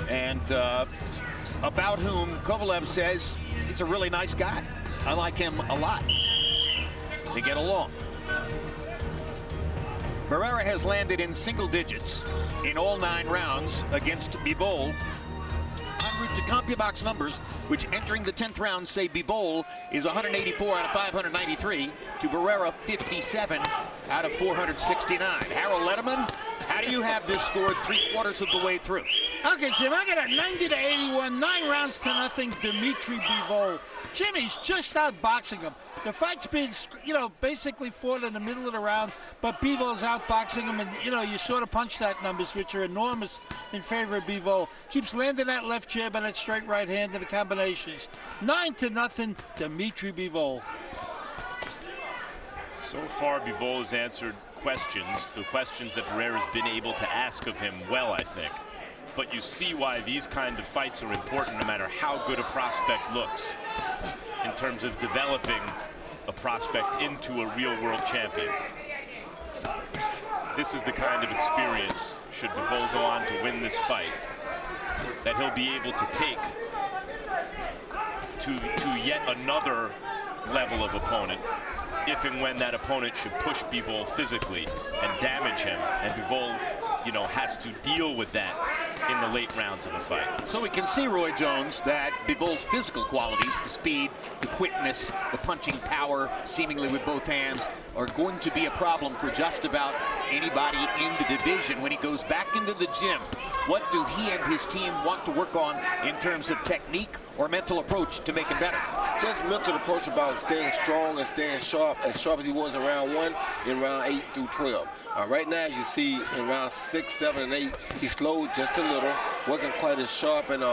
and about whom Kovalev says he's a really nice guy. I like him a lot. They get along. Barrera has landed in single digits in all 9 rounds against Bivol. En route to CompuBox numbers, which entering the 10th round say Bivol is 184 out of 593 to Barrera 57 out of 469. Harold Letterman, how do you have this scored 3/4 of the way through? Okay, Jim, I got a 90-81, 9 rounds to nothing, Dmitry Bivol. Jimmy's just outboxing him. The fight's been, basically fought in the middle of the round, but Bivol's outboxing him, and, you sort of punch that numbers, which are enormous in favor of Bivol. Keeps landing that left jab and that straight right hand in the combinations. 9-0, Dmitry Bivol. So far, Bivol has answered the questions that Barrera's been able to ask of him well, I think. But you see why these kind of fights are important no matter how good a prospect looks in terms of developing a prospect into a real-world champion. This is the kind of experience, should Bivol go on to win this fight, that he'll be able to take to yet another level of opponent, if and when that opponent should push Bivol physically and damage him, and Bivol, has to deal with that in the late rounds of a fight. So we can see, Roy Jones, that Bivol's physical qualities, the speed, the quickness, the punching power, seemingly with both hands, are going to be a problem for just about anybody in the division when he goes back into the gym. What do he and his team want to work on in terms of technique or mental approach to make him better? Just mental approach about staying strong and staying sharp as he was in round 1, in round 8 through 12. Right now, as you see, in round 6, 7, and 8, he slowed just a little, wasn't quite as sharp and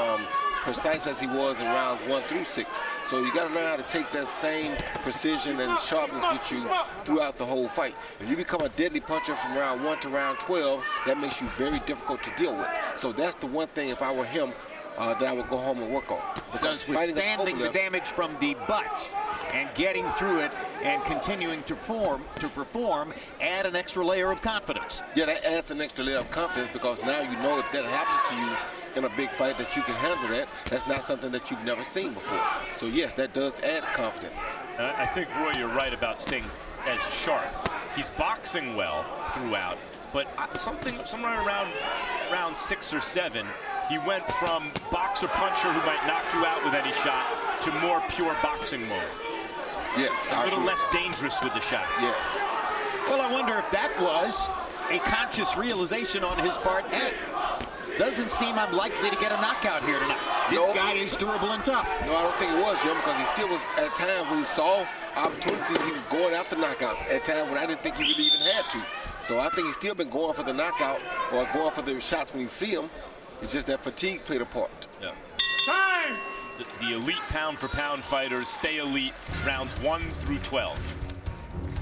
precise as he was in rounds 1 through 6. So you got to learn how to take that same precision and sharpness with you throughout the whole fight. If you become a deadly puncher from round 1 to round 12, that makes you very difficult to deal with. So that's the one thing, if I were him, that I would go home and work on. Because withstanding the damage from the butts and getting through it and continuing to perform, add an extra layer of confidence. Yeah, that adds an extra layer of confidence, because now you know if that happens to you in a big fight that you can handle that. That's not something that you've never seen before. So yes, that does add confidence. I think, Roy, you're right about staying as sharp. He's boxing well throughout, but somewhere around round 6 or 7, he went from boxer-puncher who might knock you out with any shot to more pure boxing mode. Yes. A little less dangerous with the shots. Yes. Well, I wonder if that was a conscious realization on his part. Hey, doesn't seem unlikely to get a knockout here tonight. This guy is durable and tough. No, I don't think it was, Jim, because he still was, at times when he saw opportunities, he was going after knockouts. At times when I didn't think he really even had to. So I think he's still been going for the knockout or going for the shots when you see him. It's just that fatigue played a part. Yeah. Time! The elite pound-for-pound fighters stay elite rounds 1 through 12.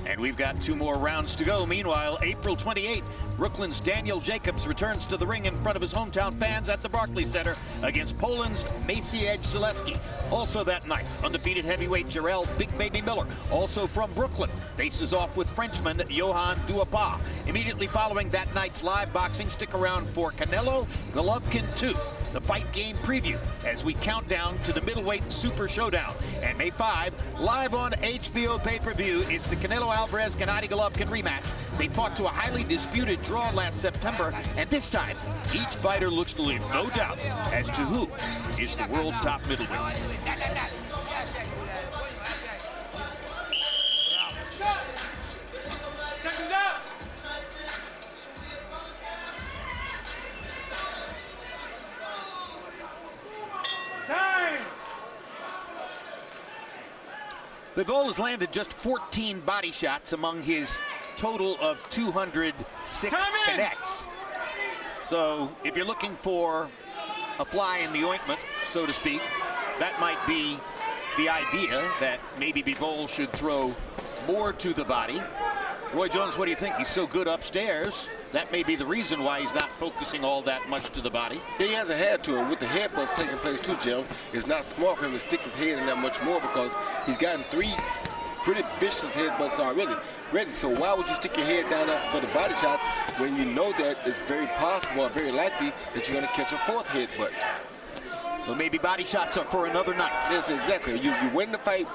And we've got 2 more rounds to go. Meanwhile, April 28, Brooklyn's Daniel Jacobs returns to the ring in front of his hometown fans at the Barclays Center against Poland's Maciej Zaleski. Also that night, undefeated heavyweight Jarrell Big Baby Miller, also from Brooklyn, faces off with Frenchman Johan Duhaupas. Immediately following that night's live boxing, stick around for Canelo Golovkin 2. The Fight Game preview as we count down to the middleweight Super Showdown. And May 5, live on HBO pay-per-view, it's the Canelo Alvarez-Gennady Golovkin rematch. They fought to a highly disputed draw last September, and this time, each fighter looks to leave no doubt as to who is the world's top middleweight. Bivol has landed just 14 body shots among his total of 206 connects. So if you're looking for a fly in the ointment, so to speak, that might be the idea, that maybe Bivol should throw more to the body. Roy Jones, what do you think? He's so good upstairs. That may be the reason why he's not focusing all that much to the body. He hasn't had to, and with the headbutts taking place too, Jim, it's not smart for him to stick his head in that much more because he's gotten 3 pretty vicious headbutts already. So why would you stick your head down up for the body shots when you know that it's very possible or very likely that you're going to catch a 4th headbutt? So maybe body shots are for another night. Yes, exactly. You win the fight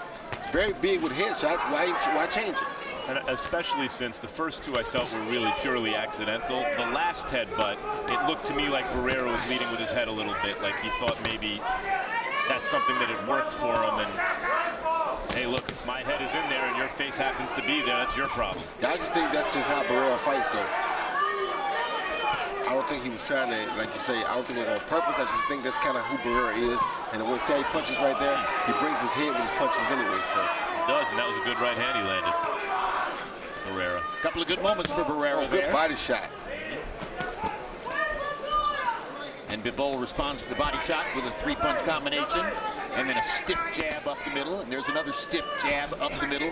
very big with headshots. Why change it? And especially since the first 2 I felt were really purely accidental. The last headbutt, it looked to me like Barrera was leading with his head a little bit, like he thought maybe that's something that had worked for him. And hey, look, if my head is in there and your face happens to be there, that's your problem. Yeah, I just think that's just how Barrera fights, though. I don't think he was trying to, like you say, I don't think it was on purpose. I just think that's kind of who Barrera is. And when say he punches right there, he brings his head with his punches anyway. So he does, and that was a good right hand he landed. Barrera. A couple of good moments for Barrera there. Good body shot. And Bivol responds to the body shot with a 3-punch combination, and then a stiff jab up the middle, and there's another stiff jab up the middle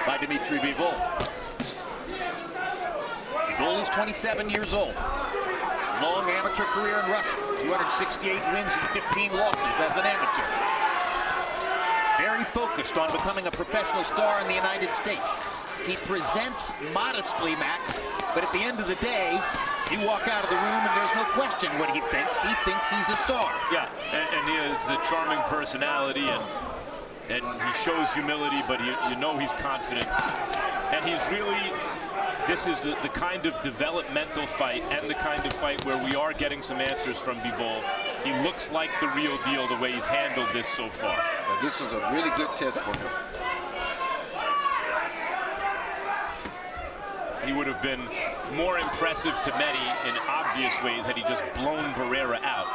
by Dmitry Bivol. Bivol is 27 years old. Long amateur career in Russia. 268 wins and 15 losses as an amateur. Very focused on becoming a professional star in the United States. He presents modestly, Max, but at the end of the day, you walk out of the room and there's no question what he thinks. He thinks he's a star. Yeah, and he has a charming personality, and he shows humility, but you know he's confident. And he's really, this is the kind of developmental fight and the kind of fight where we are getting some answers from Bivol. He looks like the real deal the way he's handled this so far. Now, this was a really good test for him. He would have been more impressive to many in obvious ways had he just blown Barrera out,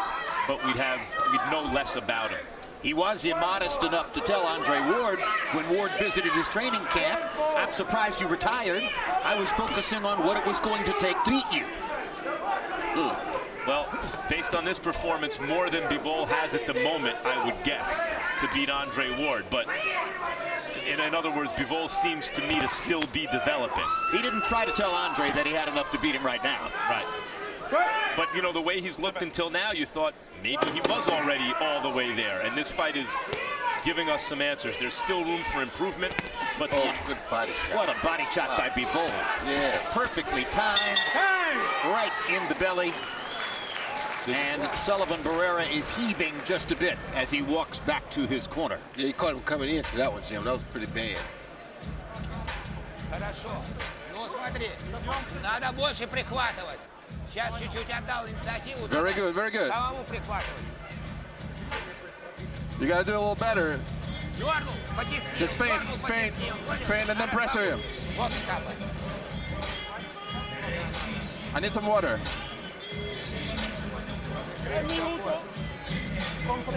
but we'd know less about him. He was immodest enough to tell Andre Ward when Ward visited his training camp, "I'm surprised you retired. I was focusing on what it was going to take to beat you." Well, based on this performance, more than Bivol has at the moment, I would guess, to beat Andre Ward. But in other words, Bivol seems to me to still be developing. He didn't try to tell Andre that he had enough to beat him right now. Right. But, you know, the way he's looked until now, you thought maybe he was already all the way there. And this fight is giving us some answers. There's still room for improvement, but good body shot. What a body shot by Bivol. Yes. Perfectly timed, right in the belly. And Sullivan Barrera is heaving just a bit as he walks back to his corner. Yeah, he caught him coming into that one, Jim. That was pretty bad. Хорошо. Ну смотри, надо больше прихватывать. Сейчас чуть-чуть отдал инициативу. Very good, very good. Самому прихватывать. You got to do a little better. Дёрнул, потисни. Just feint, and then pressure him. Вот и капает. I need some water.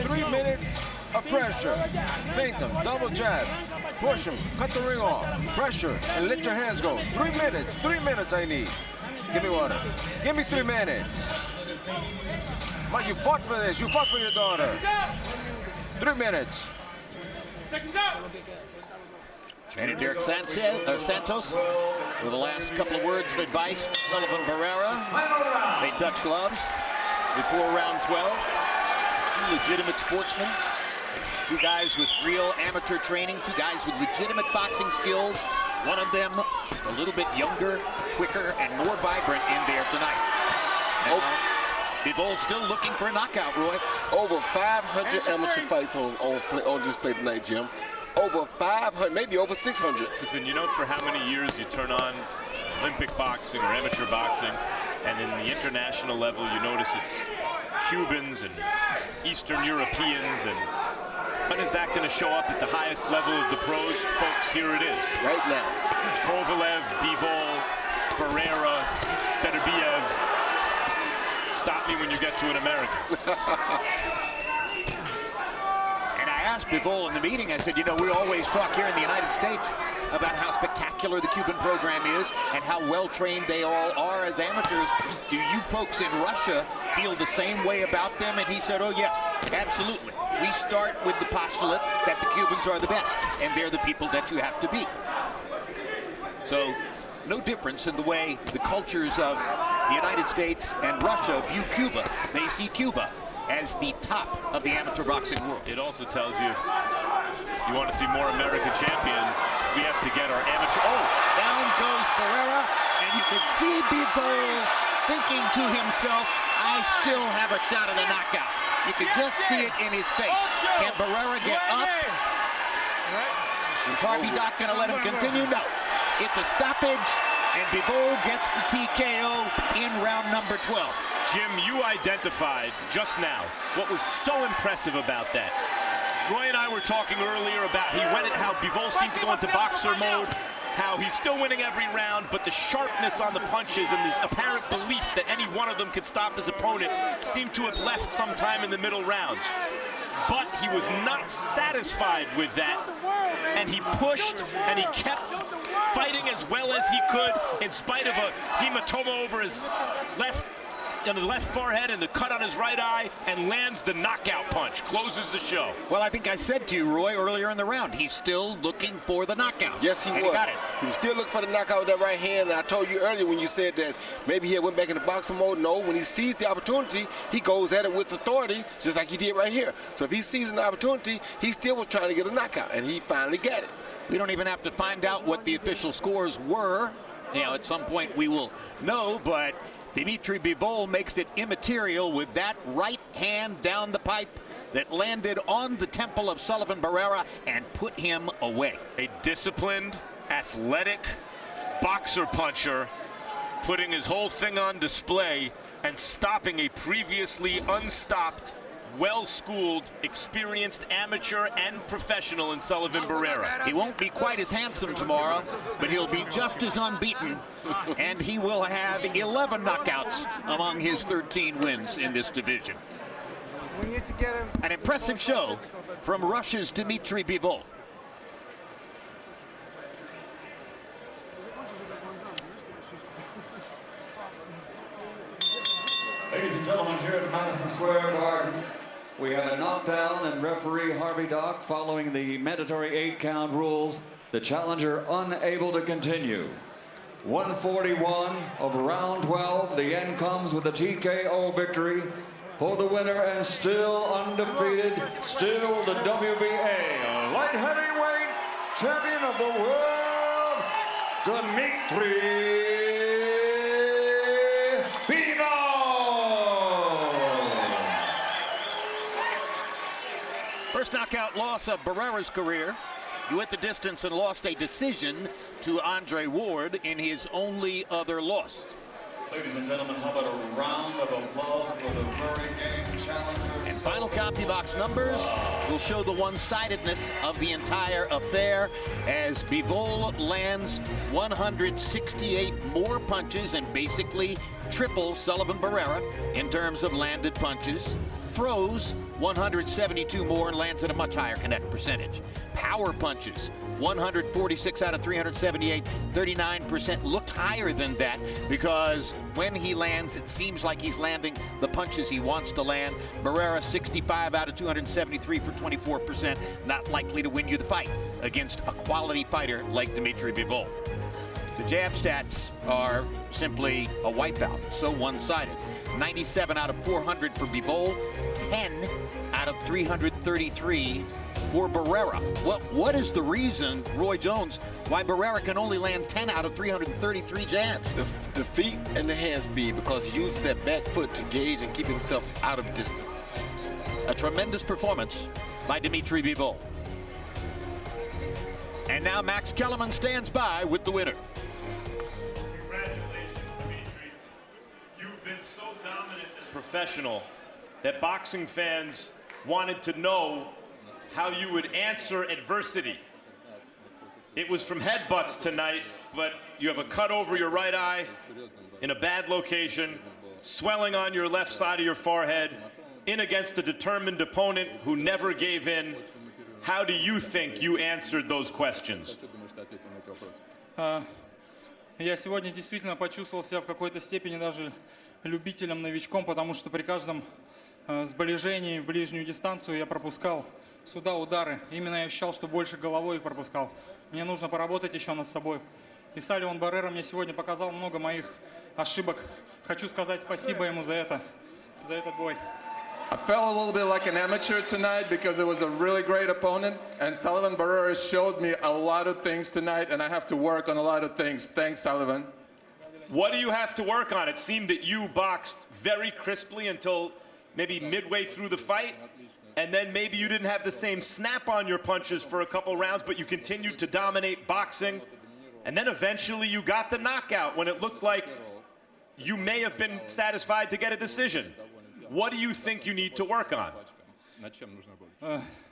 3 minutes of pressure. Feint him, double jab. Push him, cut the ring off. Pressure, and let your hands go. 3 minutes. 3 minutes I need. Give me water. Give me 3 minutes. Mike, you fought for this. You fought for your daughter. 3 minutes. Trainer Derek Santos with the last couple of words of advice. Sullivan Barrera. They touch gloves before round 12. Two legitimate sportsmen. Two guys with real amateur training. Two guys with legitimate boxing skills. One of them a little bit younger, quicker, and more vibrant in there tonight. Bivol still looking for a knockout, Roy. Over 500 amateur fights on display tonight, Jim. Over 500, maybe over 600. Listen, you know for how many years you turn on Olympic boxing or amateur boxing, and in the international level you notice it's Cubans and Eastern Europeans, and when is that going to show up at the highest level of the pros? Folks, here it is. Right now. Kovalev, Bivol, Barrera, Beterbiev. Stop me when you get to an American. And I asked Bivol in the meeting, I said, you know, we always talk here in the United States about how spectacular the Cuban program is and how well-trained they all are as amateurs. Do you folks in Russia feel the same way about them? And he said, oh, yes, absolutely. We start with the postulate that the Cubans are the best, and they're the people that you have to beat. So no difference in the way the cultures of the United States and Russia view Cuba. They see Cuba as the top of the amateur boxing world. It also tells you if you want to see more American champions, we have to get our amateur. Oh, down goes Barrera, and you can see Bivol thinking to himself, I still have a shot at a knockout. You can just see it in his face. Can Barrera get up? Is Harvey Doc going to let him continue? No. It's a stoppage, and Bivol gets the TKO in round number 12. Jim, you identified just now what was so impressive about that. Roy and I were talking earlier about how Bivol seemed to go into boxer mode, how he's still winning every round, but the sharpness on the punches and this apparent belief that any one of them could stop his opponent seemed to have left sometime in the middle rounds. But he was not satisfied with that, and he pushed and he kept fighting as well as he could in spite of a hematoma over his on the left forehead and the cut on his right eye, and lands the knockout punch, closes the show. Well, I think I said to you, Roy, earlier in the round, he's still looking for the knockout. Yes, he was. He got it. He was still looking for the knockout with that right hand. And I told you earlier when you said that maybe he had went back into boxing mode. No, when he sees the opportunity, he goes at it with authority, just like he did right here. So if he sees an opportunity, he still was trying to get a knockout, and he finally got it. We don't even have to find out what the official scores were. You know, at some point we will know, but Dmitry Bivol makes it immaterial with that right hand down the pipe that landed on the temple of Sullivan Barrera and put him away. A disciplined, athletic boxer puncher putting his whole thing on display and stopping a previously unstopped, well-schooled, experienced amateur and professional in Sullivan Barrera. He won't be quite as handsome tomorrow, but he'll be just as unbeaten, and he will have 11 knockouts among his 13 wins in this division. An impressive show from Russia's Dmitry Bivol. Ladies and gentlemen, here at Madison Square Garden, we have a knockdown, and referee Harvey Doc, following the mandatory 8-count rules, the challenger unable to continue. 141 of round 12. The end comes with a TKO victory for the winner, and still undefeated, still the WBA light heavyweight champion of the world, Dmitry First knockout loss of Barrera's career. He went the distance and lost a decision to Andre Ward in his only other loss. Ladies and gentlemen, how about a round of applause for the very game challenger? And final CompuBox numbers will show the one-sidedness of the entire affair as Bivol lands 168 more punches and basically triples Sullivan Barrera in terms of landed punches. Throws 172 more and lands at a much higher connect percentage. Power punches, 146 out of 378, 39%. Looked higher than that because when he lands, it seems like he's landing the punches he wants to land. Barrera, 65 out of 273 for 24%. Not likely to win you the fight against a quality fighter like Dmitry Bivol. The jab stats are simply a wipeout, so one-sided. 97 out of 400 for Bivol, 10 out of 333 for Barrera. What is the reason, Roy Jones, why Barrera can only land 10 out of 333 jabs? The feet and the hand speed, because he uses that back foot to gauge and keep himself out of distance. A tremendous performance by Dmitry Bivol. And now Max Kellerman stands by with the winner. Congratulations, Dmitry. You've been so dominant as a professional that boxing fans wanted to know how you would answer adversity. It was from headbutts tonight, but you have a cut over your right eye in a bad location, swelling on your left side of your forehead, in against a determined opponent who never gave in. How do you think you answered those questions? Я сегодня действительно почувствовал себя в какой-то степени даже любителем-новичком, потому что при каждом сближении в ближнюю дистанцию я пропускал сюда удары. Именно я ощущал, что больше головой их пропускал. Мне нужно поработать еще над собой. И Салливан Баррера мне сегодня показал много моих ошибок. Хочу сказать спасибо ему за этот бой. I felt a little bit like an amateur tonight because it was a really great opponent, and Sullivan Barrera showed me a lot of things tonight, and I have to work on a lot of things. Thanks, Sullivan. What do you have to work on? It seemed that you boxed very crisply until maybe midway through the fight, and then maybe you didn't have the same snap on your punches for a couple rounds, but you continued to dominate boxing, and then eventually you got the knockout when it looked like you may have been satisfied to get a decision. What do you think you need to work on?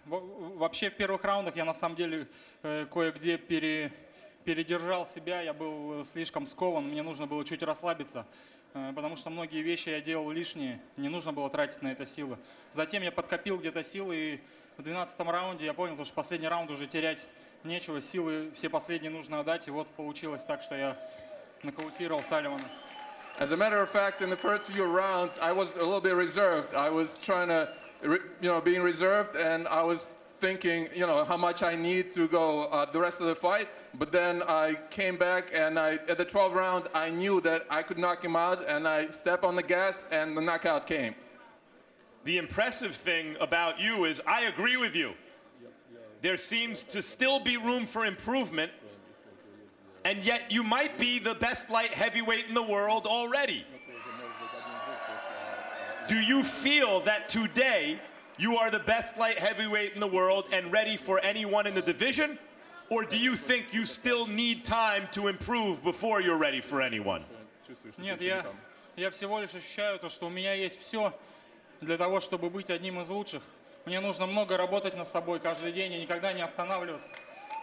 Вообще в первых раундах я на самом деле кое-где передержал себя, я был слишком скован, мне нужно было чуть расслабиться, потому что многие вещи я делал лишние, не нужно было тратить на это силы. Затем я подкопил где-то силы, и в 12-м раунде я понял, что последний раунд уже терять нечего, силы все последние нужно отдать, и вот получилось так, что я нокаутировал Салливана. As a matter of fact, in the first few rounds, I was a little bit reserved. I was trying to, being reserved, and I was thinking, how much I need to go the rest of the fight. But then I came back, and at the 12th round, I knew that I could knock him out, and I stepped on the gas, and the knockout came. The impressive thing about you is I agree with you. There seems to still be room for improvement, and yet you might be the best light heavyweight in the world already. Do you feel that today you are the best light heavyweight in the world and ready for anyone in the division? Or do you think you still need time to improve before you're ready for anyone? Нет, я всего лишь ощущаю то, что у меня есть все для того, чтобы быть одним из лучших. Мне нужно много работать над собой каждый день и никогда не останавливаться.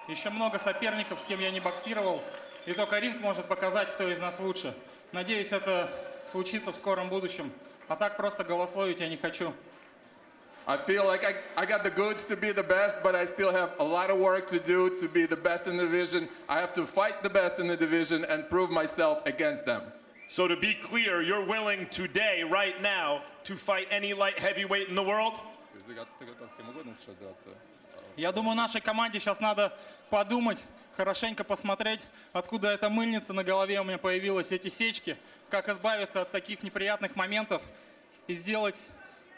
Еще много соперников, с кем я не боксировал, и только ринг может показать, кто из нас лучше. Надеюсь, это случится в скором будущем. А так просто голословить я не хочу. I feel like I got the goods to be the best, but I still have a lot of work to do to be the best in the division. I have to fight the best in the division and prove myself against them. So to be clear, you're willing today, right now, to fight any light heavyweight in the world? Я думаю, нашей команде сейчас надо подумать, хорошенько посмотреть, откуда эта мыльница на голове у меня появилась, эти сечки, как избавиться от таких неприятных моментов и сделать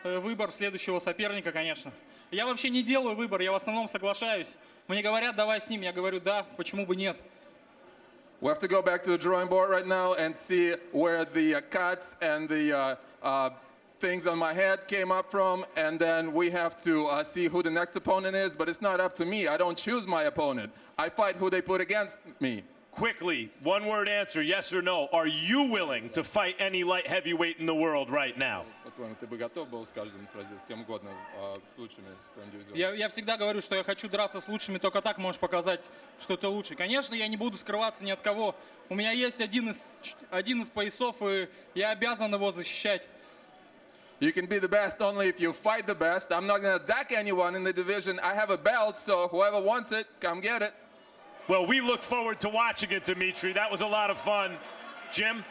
выбор следующего соперника, конечно. Я вообще не делаю выбор, я в основном соглашаюсь. Мне говорят, давай с ним, я говорю, да, почему бы нет. We have to go back to the drawing board right now and see where the cuts and the things on my head came up from, and then we have to see who the next opponent is, but it's not up to me. I don't choose my opponent. I fight who they put against me. Quickly, one-word answer, yes or no. Are you willing to fight any light heavyweight in the world right now? Я всегда говорю, что я хочу драться с лучшими, только так можешь показать, что ты лучший. Конечно, я не буду скрываться ни от кого. У меня есть один из поясов, и я обязан его защищать. You can be the best only if you fight the best. I'm not going to attack anyone in the division. I have a belt, so whoever wants it, come get it. Well, we look forward to watching it, Dmitry. That was a lot of fun. Jim?